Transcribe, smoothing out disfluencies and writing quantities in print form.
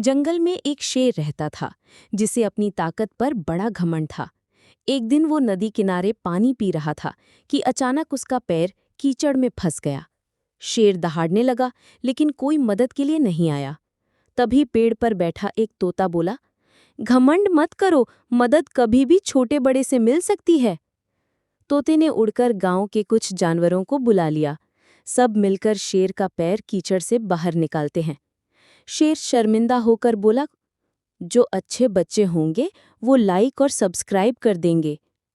जंगल में एक शेर रहता था जिसे अपनी ताकत पर बड़ा घमंड था। एक दिन वो नदी किनारे पानी पी रहा था कि अचानक उसका पैर कीचड़ में फंस गया। शेर दहाड़ने लगा, लेकिन कोई मदद के लिए नहीं आया। तभी पेड़ पर बैठा एक तोता बोला, घमंड मत करो, मदद कभी भी छोटे बड़े से मिल सकती है। तोते ने उड़कर गांव के कुछ जानवरों को बुला लिया। सब मिलकर शेर का पैर कीचड़ से बाहर निकालते हैं। शेर शर्मिंदा होकर बोला, जो अच्छे बच्चे होंगे वो लाइक और सब्सक्राइब कर देंगे।